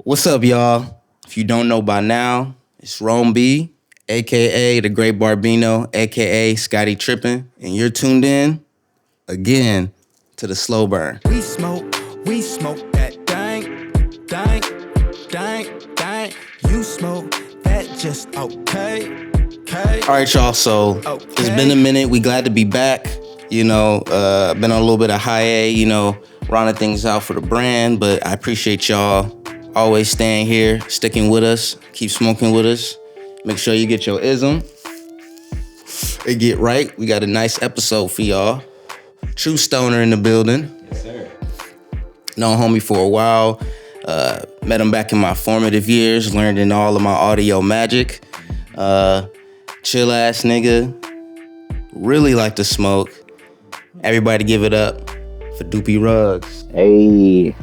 What's up, y'all? If you don't know by now, it's Itsromeb, a.k.a. The Great Barbino, a.k.a. Scotty Trippin', and you're tuned in, again, to the Slow Burn. We smoke that dank. You smoke that just okay. All right, y'all, so It's been a minute. We glad to be back. Been on a little bit of hiatus, rounding things out for the brand, but I appreciate y'all always staying here, sticking with us, keep smoking with us. Make sure you get your ism and get right. We got a nice episode for y'all. True stoner in the building. Yes, sir. Known homie for a while. Met him back in my formative years, learned in all of my audio magic. Chill ass nigga. Really like to smoke. Everybody give it up for Doopy Rugz. Hey,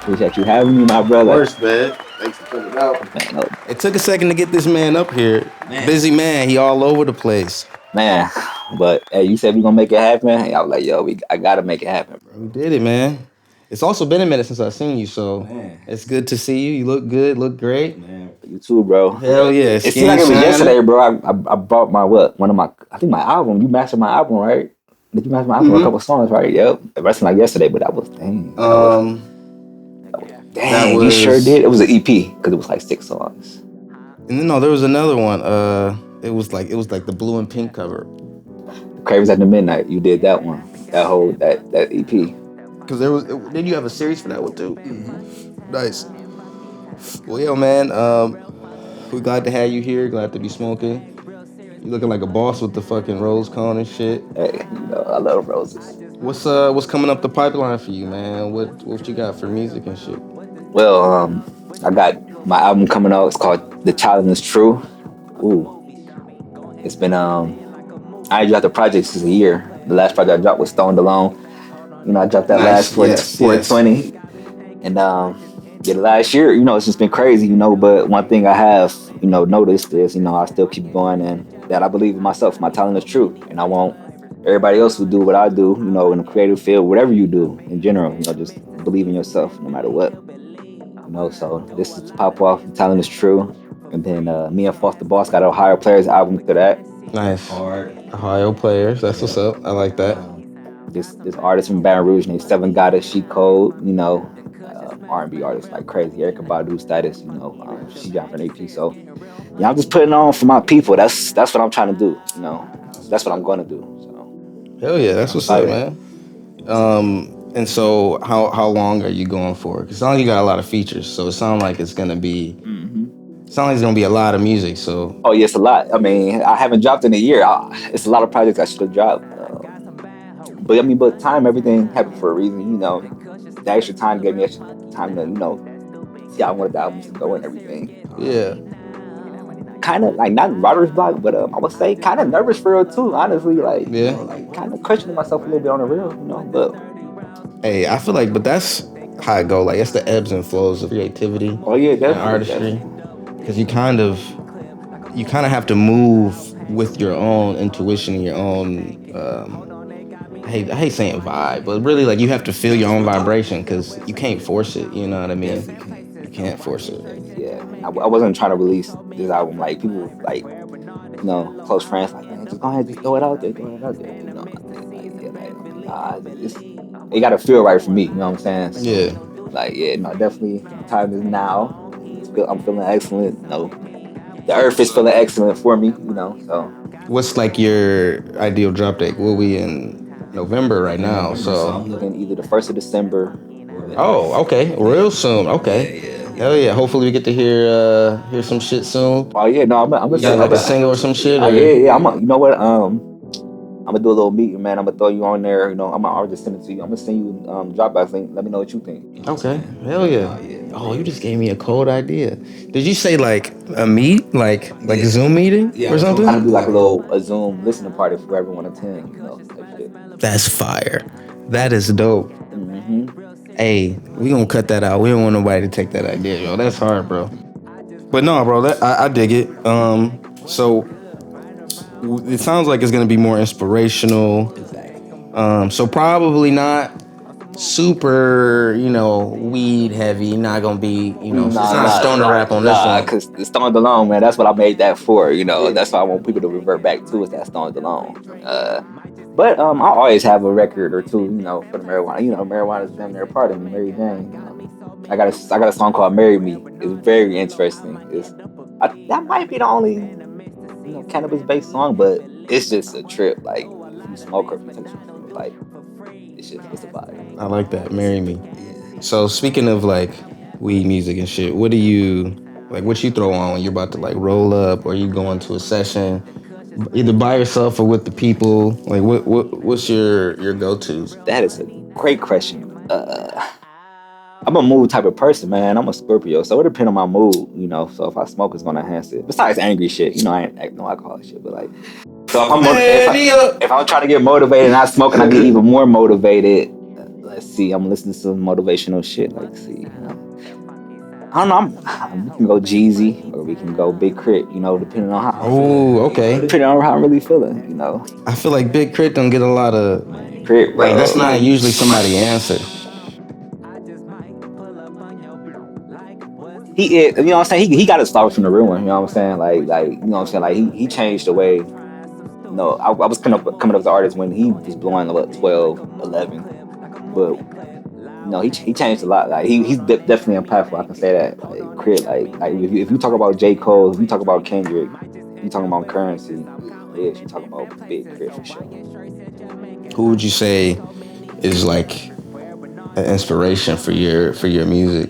appreciate you having me, my brother. First, man. Thanks for coming out. Man, It took a second to get this man up here. Man. Busy man, he all over the place. but hey, you said we gonna make it happen. Hey, I was like, I gotta make it happen, bro. You did it, man. It's also been a minute since I've seen you, so Man. it's good to see you. You look good, look great. Man. You too, bro. Hell yeah. It seemed like it was yesterday, bro. I bought my my album. You mastered my album, right? Did you master my album? A couple songs, right? Yep. The rest like yesterday, but that was dang. Dang, you sure did. It was an EP because it was like 6 songs. And then there was another one. It was like the blue and pink cover. Cravings at the Midnight. You did that one. That EP. Because did you have a series for that one too? Mm-hmm. Nice. Well, yo, man, we're glad to have you here. Glad to be smoking. You looking like a boss with the fucking rose cone and shit. Hey, I love roses. What's coming up the pipeline for you, man? What you got for music and shit? Well, I got my album coming out. It's called The Challenge Is True. Ooh. It's been, I ain't dropped the project since a year. The last project I dropped was Stoned Alone. I dropped that Nice. last 420. Yes. And, the last year, it's just been crazy, but one thing I have, noticed is, I still keep going and that I believe in myself. My talent is true. And I want everybody else to do what I do, in the creative field, whatever you do in general, just believe in yourself no matter what. So this is Pop Off, Talent is True. And then me and Foster Boss got Ohio Players album to that. Nice. Hard. Ohio Players. That's what's up. I like that. This artist from Baton Rouge named Seven Goddess, She Cold, R&B artists like crazy. Erykah Badu status, she dropped an EP. So I'm just putting on for my people. That's what I'm trying to do, That's what I'm gonna do. So Hell yeah, that's what's up, man. And so how long are you going for? Because it sounds like you got a lot of features, so it sounds like it's gonna be. It sounds like it's gonna be a lot of music. So. Oh yeah, it's a lot. I mean, I haven't dropped in a year. It's a lot of projects I should have dropped. But time, everything happened for a reason. The extra time gave me extra time to, see how I wanted the albums to go and everything. Yeah. Kind of like not writer's block, but I would say kind of nervous for real too. Honestly, kind of questioning myself a little bit on the real, But Hey, I feel like, but that's how it go. Like, it's the ebbs and flows of creativity. Oh yeah, definitely. And artistry. Because you kind of have to move with your own intuition and your own. I hate saying vibe, but really, like, you have to feel your own vibration because you can't force it. You know what I mean? You can't force it. Yeah, I wasn't trying to release this album. Like, people, close friends, like, man, just go ahead, just throw it out there, it got to feel right for me, you know what I'm saying? So, Yeah. Definitely, the time is now. I'm feeling excellent, The earth is feeling excellent for me, so. What's, like, your ideal drop date? We'll be in November right now, so. I'm looking either the 1st of December. Oh, okay. Real soon. Okay. Yeah. Hell yeah. Hopefully we get to hear some shit soon. Oh yeah, no, I'm You got like a single or some shit? Or? Yeah. You know what? I'm gonna do a little meeting, man. I'm gonna throw you on there. I'll just send it to you. I'm gonna send you Dropbox link. Let me know what you think. Okay. Hell yeah. Oh, you just gave me a cold idea. Did you say like a meet, like a Zoom meeting or something? I'm gonna do like a Zoom listening party for everyone attend. That shit. That's fire. That is dope. Mm-hmm. Hey, we gonna cut that out. We don't want nobody to take that idea, yo. That's hard, bro. But no, bro, I dig it. So it sounds like it's gonna be more inspirational. So probably not super, weed heavy. You're not gonna be, it's not stoner rap on this one. Because the Stone Alone, man, that's what I made that for. That's what I want people to revert back to is that Stone Alone. But I always have a record or two, for the marijuana. Marijuana is damn near a part of me, Mary Jane. I got a song called "Marry Me." It's very interesting. That might be the only cannabis-based song, but it's just a trip. Like if you smoke or if you take some, like it's a vibe. I like that. Marry Me. So speaking of like weed music and shit, what do you like? What you throw on when you're about to like roll up, or you go into a session, either by yourself or with the people? Like what's your go-tos? That is a great question. I'm a mood type of person, man. I'm a Scorpio, so it depends on my mood, So if I smoke, it's gonna enhance it. Besides angry shit, I ain't no alcohol shit, but like, so if I'm trying to get motivated and I smoke and I get even more motivated, let's see, I'm listening to some motivational shit. Like, see, I don't know. We can go Jeezy or we can go Big Crit, depending on how. Oh, okay. Depending on how I'm really feeling, I feel like Big Crit don't get a lot of Crit. Like that's not usually somebody answer. He is, what I'm saying? He got to start from the real one, you know what I'm saying? Like, Like he changed the way. I was coming up as an artist when he was blowing about 12, 11, but he changed a lot. Like he's definitely impactful. I can say that. Like Crit, like if you talk about J. Cole, if you talk about Kendrick, you talking about Currency, you talking about Big Crit for sure. Who would you say is like an inspiration for your music?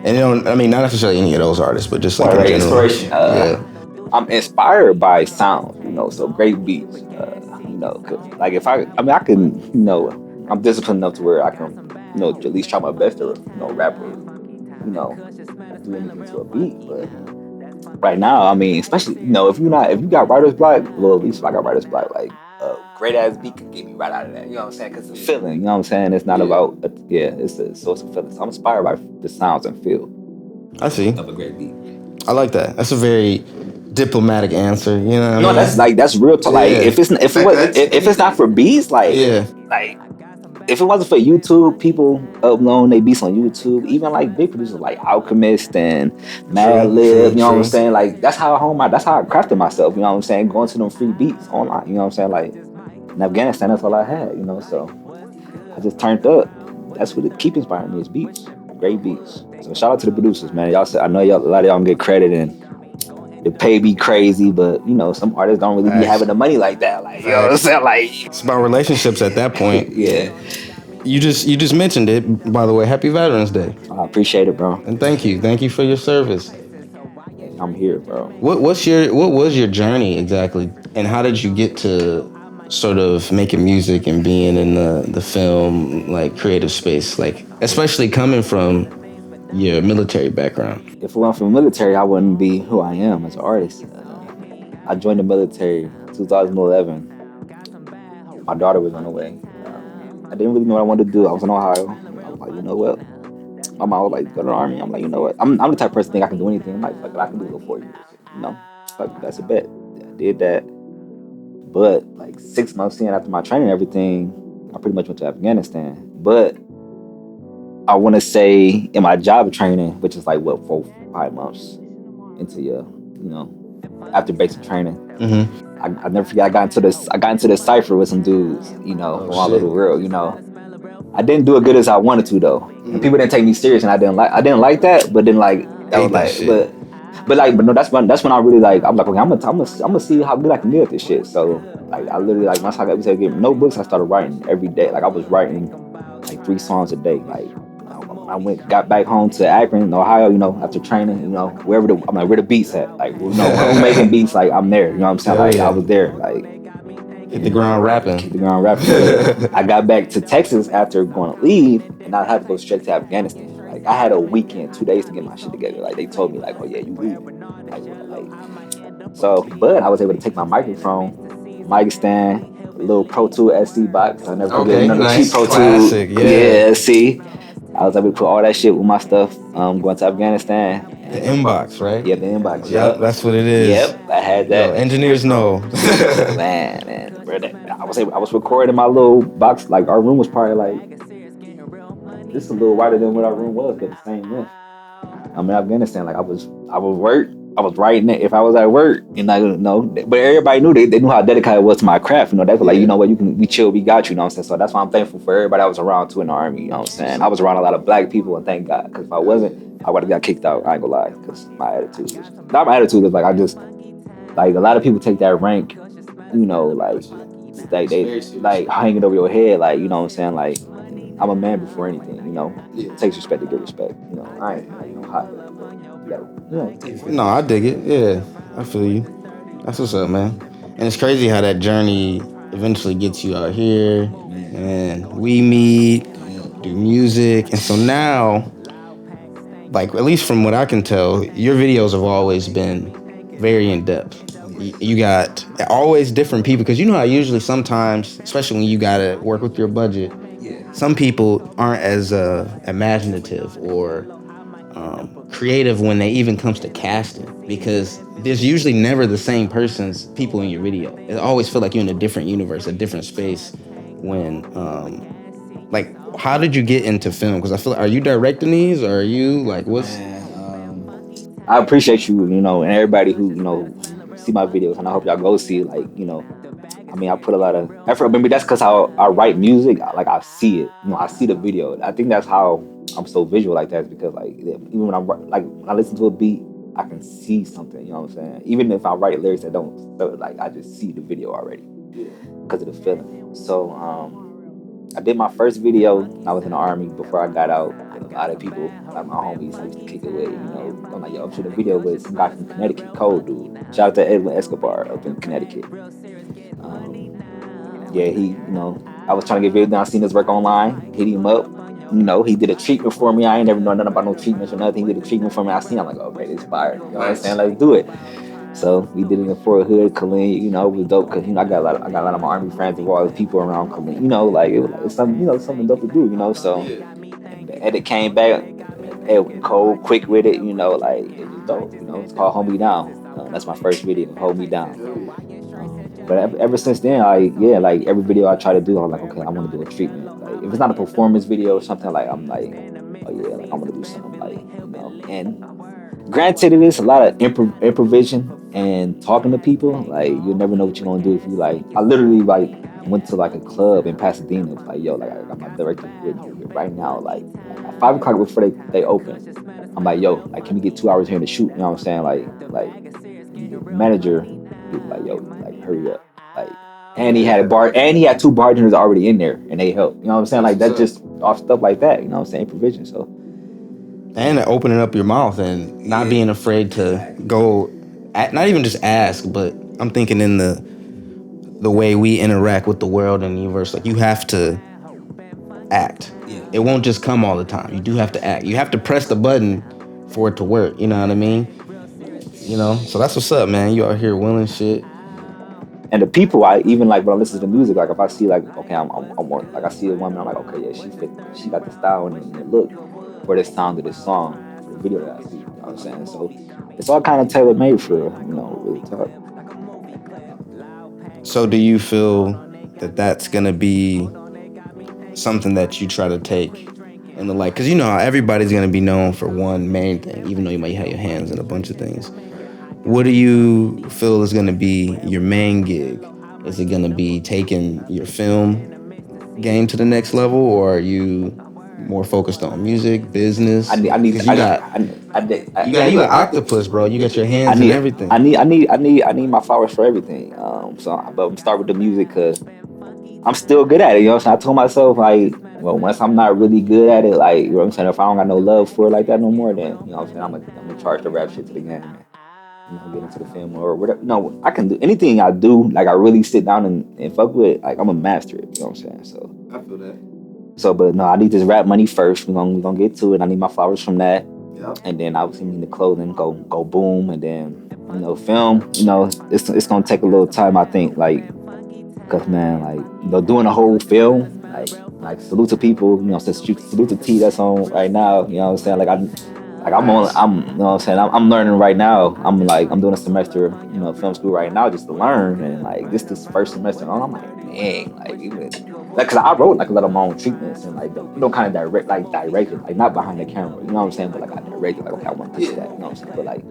And not necessarily any of those artists, but just like in general. Inspiration. I'm inspired by sound, so great beats. 'Cause, like if I can, I'm disciplined enough to where I can, at least try my best to, rap or, do anything to a beat. But right now, especially, if you got writer's block, well, at least if I got writer's block, like great ass beat can get me right out of that. You know what I'm saying? Because it's a feeling. You know what I'm saying? It's not about it's a source of feeling. So I'm inspired by the sounds and feel. I see. Of a great beat. I like that. That's a very diplomatic answer. You know what I mean? That's real talk. Like if it's not for beats, like if it wasn't for YouTube, people uploading their beats on YouTube, even like big producers like Alchemist and Madlib, you know what I'm saying? Like that's how I crafted myself, you know what I'm saying? Going to them free beats online, you know what I'm saying? Like in Afghanistan, that's all I had, so I just turned up. That's what keep inspiring me is beats, great beats. So shout out to the producers, man. Y'all said I know a lot of y'all don't get credit and the pay be crazy, but some artists don't really be having the money like that. Like, you know what I'm saying? Like it's about relationships at that point. Yeah. You just mentioned it, by the way. Happy Veterans Day. I appreciate it, bro. And thank you for your service. I'm here, bro. What was your journey exactly, and how did you get to sort of making music and being in the film like creative space, like especially coming from your military background? If it weren't from the military, I wouldn't be who I am as an artist. I joined the military in 2011. My daughter was on the way. I didn't really know what I wanted to do. I was in Ohio. I was like, you know what? My mom was like, go to the Army. I'm like, you know what? I'm the type of person think I can do anything. I'm like, fuck it, I can do it for 4 years. Fuck, that's a bet. I did that. But like 6 months in after my training and everything, I pretty much went to Afghanistan. But I want to say in my job training, which is like 4, 5 months into your, after basic training. Mm-hmm. I never forget. I got into this cipher with some dudes, from all over the world. I didn't do as good as I wanted to though. Mm-hmm. And people didn't take me serious, and I didn't like that. But then like that was like, but no, that's when I really like. I'm like, okay, I'm gonna see how good I can get at this shit. So like, I literally like once I got to get notebooks, I started writing every day. Like I was writing like 3 songs a day. Like I got back home to Akron, Ohio, after training, where the beats at? Like, who's making beats? Like, I'm there, you know what I'm saying? Like, I was there, like. Hit the ground rapping. I got back to Texas after going to leave, and I had to go straight to Afghanistan. Like, I had a weekend, 2 days to get my shit together. Like, they told me, like, oh yeah, you leaving. But I was able to take my microphone, mic stand, a little Pro Tool SC box. I never forget another cheap Pro Tool. Yeah, see. I was able to put all that shit with my stuff going to Afghanistan. The inbox, right? Yeah, the inbox. Yep, that's what it is. Yep, I had that. Engineers know. man, bro, I was recording in my little box. Like our room was probably like just a little wider than what our room was, but the same length. I'm in Afghanistan. Like I was work. I was writing it if I was at work, and I don't know. But everybody knew they knew how dedicated I was to my craft. You know, they were like, you know what, we chill, we got you. You know what I'm saying? So that's why I'm thankful for everybody I was around too in the army. You know what I'm saying? I was around a lot of black people, and thank God, because if I wasn't, I would have got kicked out. I ain't gonna lie, because my attitude is not my attitude is like I just like a lot of people take that rank, you know, like they like hanging over your head, like you know what I'm saying, like. I'm a man before anything, you know. It takes respect to get respect, you know. I ain't hot. No, I dig it. Yeah, I feel you. That's what's up, man. And it's crazy how that journey eventually gets you out here, and we meet, do music, and so now, like at least from what I can tell, your videos have always been very in depth. You got always different people because you know how usually sometimes, especially when you gotta work with your budget. Some people aren't as imaginative or creative when they even comes to casting because there's usually never the same people in your video. It always feel like you're in a different universe, a different space. When like, how did you get into film? Because I feel like, are you directing these or are you like what's? I appreciate you, you know, and everybody who you know see my videos, and I hope y'all go see it. Like you know. I mean, I put a lot of effort. Maybe that's because how I write music. Like I see it, you know, I see the video. I think that's how I'm so visual like that. Is because like even when when I listen to a beat, I can see something. You know what I'm saying? Even if I write lyrics that don't, like I just see the video already because of the feeling. So I did my first video when I was in the army before I got out. And a lot of people, like my homies, I used to kick it with. You know, I'm like, yo, I'm shooting a video with some guy from Connecticut, Cold Dude. Shout out to Edwin Escobar up in Connecticut. Yeah, he, you know, I was trying to get video done. I seen his work online, hit him up. You know, he did a treatment for me. I ain't never known nothing about no treatments or nothing. He did a treatment for me. I seen him, I'm like, okay, this fire. You know what I'm saying? Let's do it. So we did it in Fort Hood, Killeen. You know, it was dope because you know I got a lot of my army friends and all the people around Killeen. You know, like it's something, you know, something dope to do. You know, so and the edit came back, Edwin cold, quick with it. You know, like it was dope. You know, it's called Hold Me Down. That's my first video, Hold Me Down. But ever since then, like every video I try to do, I'm like, okay, I want to do a treatment. Like, if it's not a performance video or something, like I'm like, oh yeah, like I'm gonna do something, like you know. And granted, it is a lot of improvisation and talking to people. Like you'll never know what you're gonna do if you like. I literally like went to like a club in Pasadena. Like yo, like I got my director with me right now. Like at 5 o'clock before they open, I'm like, yo, like can we get 2 hours here to shoot? You know what I'm saying? Like the manager. Like yo, like hurry up, like, and he had he had 2 bartenders already in there, and they helped. You know what I'm saying? Like that's just off stuff like that. You know what I'm saying? Provision. So, And opening up your mouth and not being afraid to go, not even just ask, but I'm thinking in the way we interact with the world and the universe. Like you have to act. It won't just come all the time. You do have to act. You have to press the button for it to work. You know what I mean? You know, so that's what's up, man. You out here willing shit. And the people, I even like when I listen to the music, like if I see like, okay, I'm like I see a woman, I'm like, okay, yeah, she got the style and the look for the sound of this song, for the video that I see. You know what I'm saying? So it's all kind of tailor made for, you know, really talk. So do you feel that that's gonna be something that you try to take in the like? Because you know how everybody's gonna be known for one main thing, even though you might have your hands in a bunch of things. What do you feel is going to be your main gig? Is it going to be taking your film game to the next level, or are you more focused on music, business? You got octopus, bro. You got your hands and everything. I need my flowers for everything. But I'm gonna start with the music because I'm still good at it. You know what I'm saying? I told myself like, well, once I'm not really good at it, like, you know what I'm saying? If I don't got no love for it like that no more, then you know what I'm saying? I'm gonna charge the rap shit to the game. You know, get into the film or whatever. No, I can do anything I do. Like I really sit down and fuck with it. Like I'm a master it. You know what I'm saying? So I feel that. So, but no, I need this rap money first. We're gonna get to it. I need my flowers from that. Yep. And then obviously the clothing go boom. And then you know, film. You know, it's gonna take a little time. I think like, cause man, like you know, doing a whole film. Like salute to people. You know, salute to T that's on right now. You know what I'm saying? I'm you know what I'm saying? I'm learning right now. I'm doing a semester, you know, film school right now just to learn. And like this first semester on, I'm like, dang, like even like, cause I wrote like a lot of my own treatments and like kind of direct it, like not behind the camera, you know what I'm saying? But like I direct it, like okay, I want this, that, you know what I'm saying? But like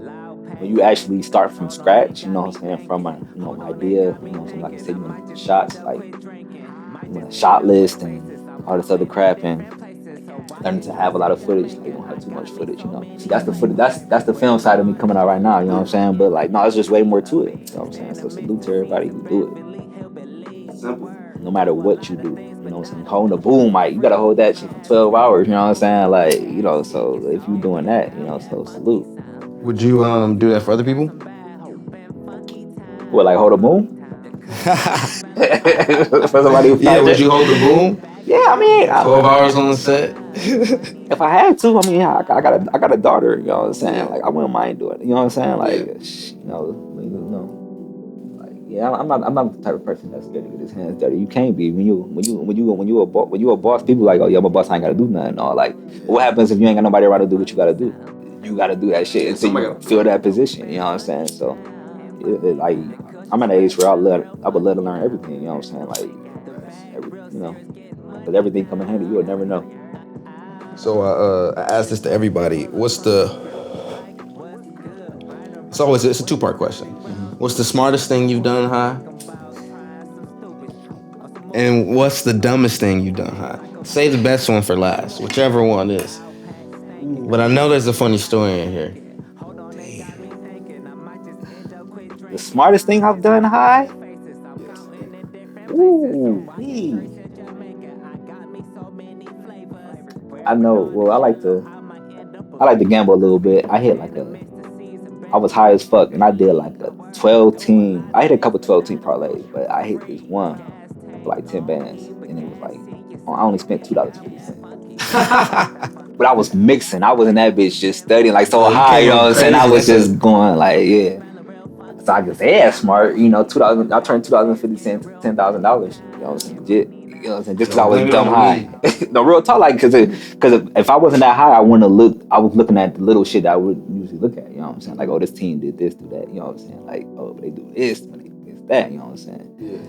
when you actually start from scratch, you know what I'm saying, from my idea, you know what I'm saying, like I said, you want the shots, like a shot list and all this other crap, and learning to have a lot of footage, like you don't have too much footage, you know. See, that's the footage, that's the film side of me coming out right now, you know what I'm saying? But like no, it's just way more to it, you know what I'm saying? So salute to everybody who do it. Simple. No matter what you do, you know what I'm saying? Holding a boom mic, you gotta hold that shit for 12 hours, you know what I'm saying? Like, you know, so if you doing that, you know, so salute. Would you do that for other people? What, like hold a boom? For somebody who Yeah, would you hold the boom? Yeah, I mean, 12 hours on the set. if I had to, I mean, I got a daughter, you know what I'm saying? Like, I wouldn't mind doing it, you know what I'm saying? Like, you know, like, yeah, I'm not the type of person that's scared to get his hands dirty. You can't be when you a boss. People like, oh yeah, I'm a boss. I ain't gotta do nothing. Or like, what happens if you ain't got nobody around to do what you gotta do? You gotta do that shit until you feel that position. You know what I'm saying? So, like, I'm at an age where I would let her learn everything. You know what I'm saying? Like, you know. Because everything come in handy, you would never know. So I asked this to everybody. It's a two-part question. Mm-hmm. What's the smartest thing you've done high? And what's the dumbest thing you've done high? Say the best one for last, whichever one is. But I know there's a funny story in here. The smartest thing I've done high? Ooh, please. I know. Well, I like to gamble a little bit. I was high as fuck, and I did like a 12-team. I hit a couple 12-team parlays, but I hit this one for like 10 bands, and it was like I only spent $2.50. But I was mixing. I was in that bitch just studying like so high, you know what I'm saying? I was just going like, yeah. So I just smart, you know. $2,000. I turned $2.50 $10,000. You know what I'm saying? Legit. You know what I'm saying? Just because I was dumb high. No, real talk, like, because if I wasn't that high, I was looking at the little shit that I would usually look at, you know what I'm saying? Like, oh, this team did this, do that, you know what I'm saying? Like, oh, but they do this, but they do that, you know what I'm saying? Yeah.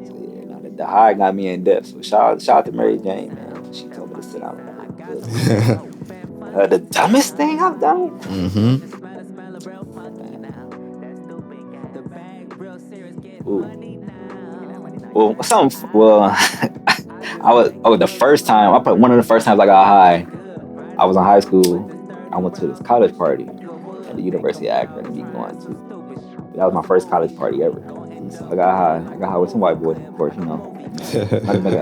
So, yeah, no, the high got me in depth. So, shout out to Mary Jane, man. She told me to sit down and good. The dumbest thing I've done? Mm-hmm. Ooh. Well, the first time, one of the first times I got high, I was in high school. I went to this college party at the University of Akron to be going to. That was my first college party ever. So I got high with some white boys, of course, you know.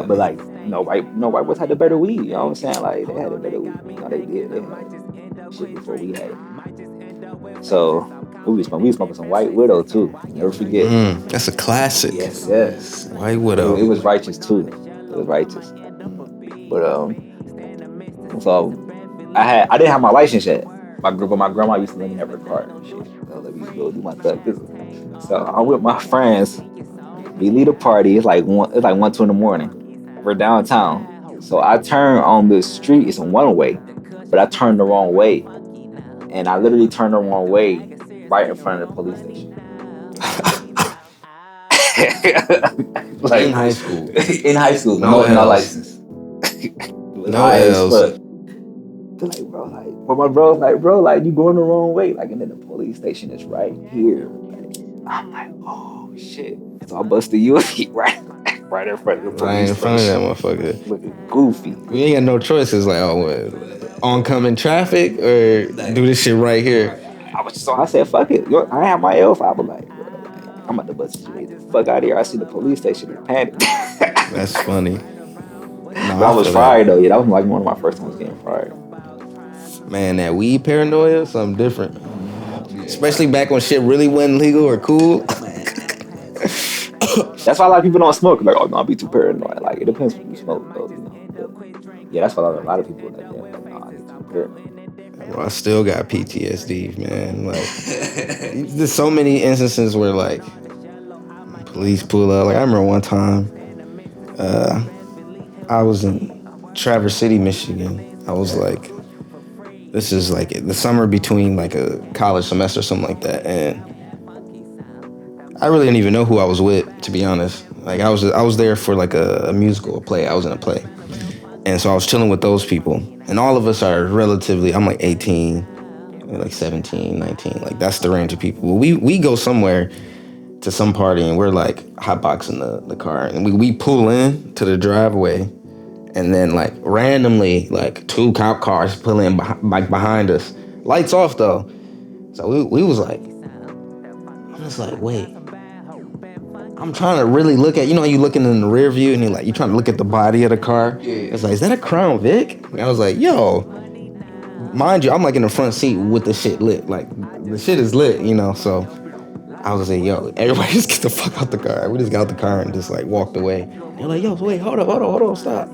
But like, white boys had the better weed, you know what I'm saying? Like, they had the better weed. You know, they did. They had shit before we had it. So, we was smoking some White Widow too. Never forget. That's a classic. Yes. White Widow. It was righteous too. It was righteous. But so I didn't have my license yet. My grandma used to let me have her card and shit. So let me go do my thug business. So I'm with my friends. We leave the party. It's like 1, 2 in the morning. We're downtown. So I turn on the street. It's a one way, but I turned the wrong way, and I literally turned the wrong way. Right in front of the police station. Like, in high school. In high school. No license. No L's. Like, my bro's like, bro, like, you going the wrong way. Like, and then the police station is right here. Like, I'm like, oh, shit. So I busted you right in front of the police right in front station. of that motherfucker. Looking goofy. We ain't got no choices. Like, oncoming traffic or do this shit right here. I said, fuck it. I have my L5. I was like, bro, I'm about to bust you the fuck out of here. I see the police station and panicked. That's funny. No, I was fried though. Yeah, that was like one of my first times getting fried. Man, that weed paranoia, something different. Especially back when shit really wasn't legal or cool. That's why a lot of people don't smoke. Like, oh no, I'll be too paranoid. Like, it depends when you smoke though. You know? But, yeah, that's why a lot of people like that. Like, no, I get too paranoid. Well, I still got PTSD, man. Like, there's so many instances where, like, police pull up. Like, I remember one time, I was in Traverse City, Michigan. I was like, this is like the summer between like a college semester or something like that. And I really didn't even know who I was with, to be honest. Like I was there for like a musical play. I was in a play, and so I was chilling with those people. And all of us are relatively. I'm like 18, like 17, 19. Like that's the range of people. Well, we go somewhere to some party, and we're like hotboxing the car, and we pull in to the driveway, and then like randomly like 2 cop cars pull in behind us. Lights off though. So we was like, I'm just like, wait. I'm trying to really look at, you know, you looking in the rear view and you're trying to look at the body of the car. Yeah. It's like, is that a Crown Vic? And I was like, yo, mind you, I'm like in the front seat with the shit lit. Like the shit is lit, you know. So I was like, yo, everybody just get the fuck out the car. We just got out the car and just like walked away. They're like, yo, wait, hold on, stop.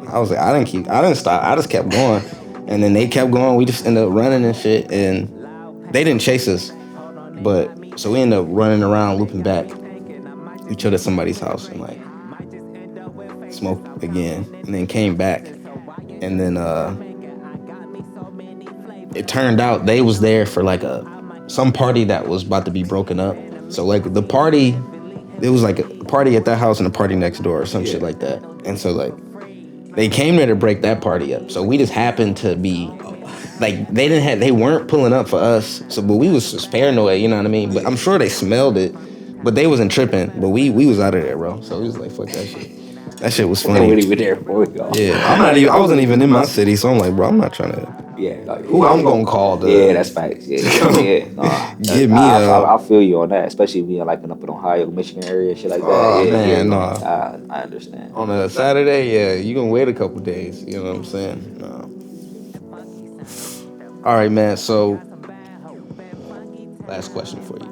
I was like, I didn't stop. I just kept going. And then they kept going. We just ended up running and shit. And they didn't chase us. But so we ended up running around, looping back. We chilled at somebody's house and like smoked again, and then came back, and then it turned out they was there for like some party that was about to be broken up. So like the party, it was like a party at that house and a party next door or some shit like that. And so like they came there to break that party up. So we just happened to be like they weren't pulling up for us. So but we was just paranoid, you know what I mean? But I'm sure they smelled it. But they wasn't tripping, but we was out of there, bro. So we was like, fuck that shit. That shit was funny. They weren't even there for y'all. Yeah, I wasn't even in my city, so I'm like, bro, I'm not trying to. Yeah, like, who I'm gonna call? Yeah, that's facts. Yeah. Nah, give me I feel you on that, especially being like up in Ohio, Michigan area, shit like that. Oh man, nah. I understand. On a Saturday, yeah, you gonna wait a couple days. You know what I'm saying? All right, man. So, last question for you.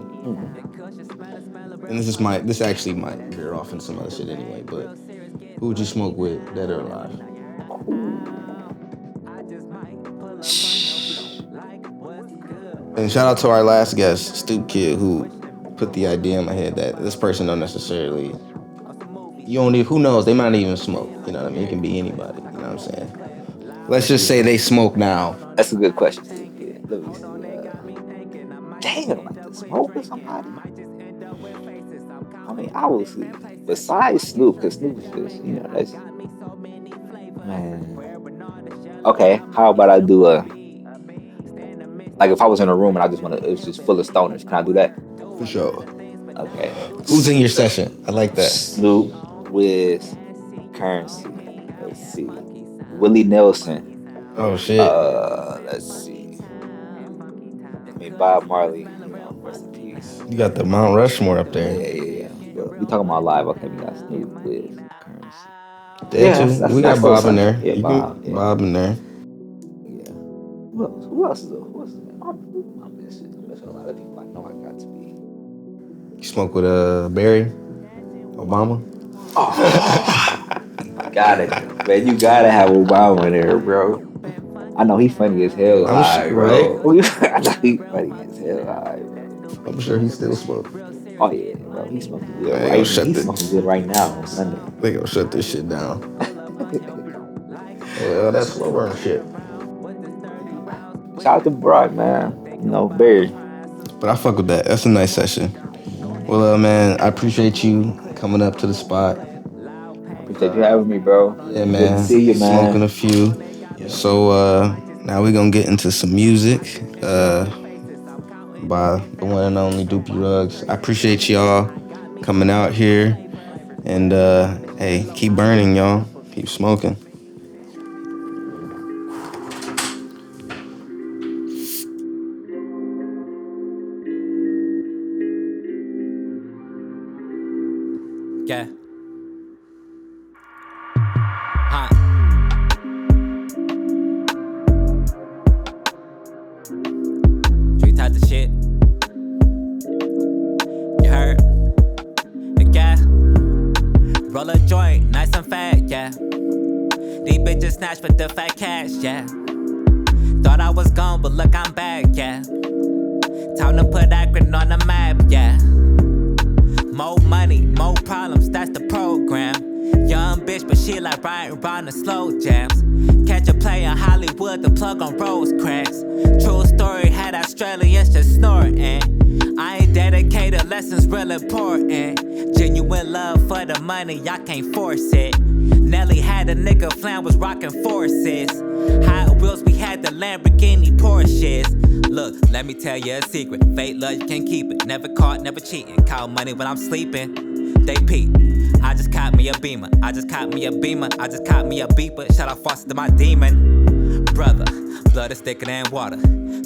And this actually might veer off into some other shit anyway, but who would you smoke with, dead or alive? And shout out to our last guest, Stoop Kid, who put the idea in my head that this person don't necessarily, who knows, they might not even smoke, you know what I mean? It can be anybody, you know what I'm saying? Let's just say they smoke now. That's a good question, Stoop Kid. Let me see. Damn, like to smoke with somebody? I mean, I will see. Besides Snoop, because Snoop is just, you know, that's... Man. Okay, how about I do like if I was in a room and it was just full of stoners, can I do that? For sure. Okay. Who's in your session? I like that. Snoop with Currency. Let's see. Willie Nelson. Oh, shit. Let's see. I mean, Bob Marley. You know, rest in peace. You got the Mount Rushmore up there. Yeah. We talking about live. Okay, we got Snoop with Currency. That's we got Bob in there. Yeah, Bob in there. Yeah. Who else is there? I'm missing a lot of people I know I got to be. You smoke with Barry Obama? Oh, got it. Man, you gotta have Obama in there, bro. I know he funny as hell. Right? I know he funny as hell. Bro. I'm sure he still smokes. Oh yeah, bro. He's smoking good. Yeah, He's smoking good right now on Sunday. They gonna shut this shit down. Well, that's slow burn shit. Shout out to Brock, man. You know, Barry. But I fuck with that. That's a nice session. Well, man, I appreciate you coming up to the spot. Appreciate you having me, bro. Yeah, man. Good to see you, man. Smoking a few. So now we're gonna get into some music by the one and only Doopy Rugz. I appreciate y'all coming out here. And hey, keep burning, y'all. Keep smoking. Yeah. Three types of shit. You heard? Yeah. Roll a joint, nice and fat, yeah. These bitches snatch with the fat cash, yeah. Thought I was gone, but look, I'm back, yeah. Time to put Akron on the map, yeah. More money, more problems, that's the program. Young bitch, but she like riding around the slow jams. Catch a play in Hollywood, the plug on Rosecrans. True story, had Australians just snorting. I ain't dedicated, lessons real important. Genuine love for the money, I can't force it. Nelly had a nigga flan, was rocking forces. Hot Wheels, we had the Lamborghini Porsches. Look, let me tell you a secret. Fake love, you can't keep it. Never caught, never cheating. Count money when I'm sleeping. They peep. I just caught me a beamer. I just caught me a beamer. I just caught me a beeper. Shout out Foster to my demon. Brother, blood is thicker than water.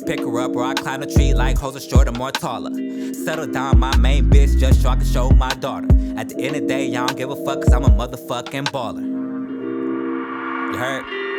Pick her up or I climb the tree like hoes are shorter, more taller. Settle down, my main bitch, just so I can show my daughter. At the end of the day, I don't give a fuck, cause I'm a motherfucking baller. You heard?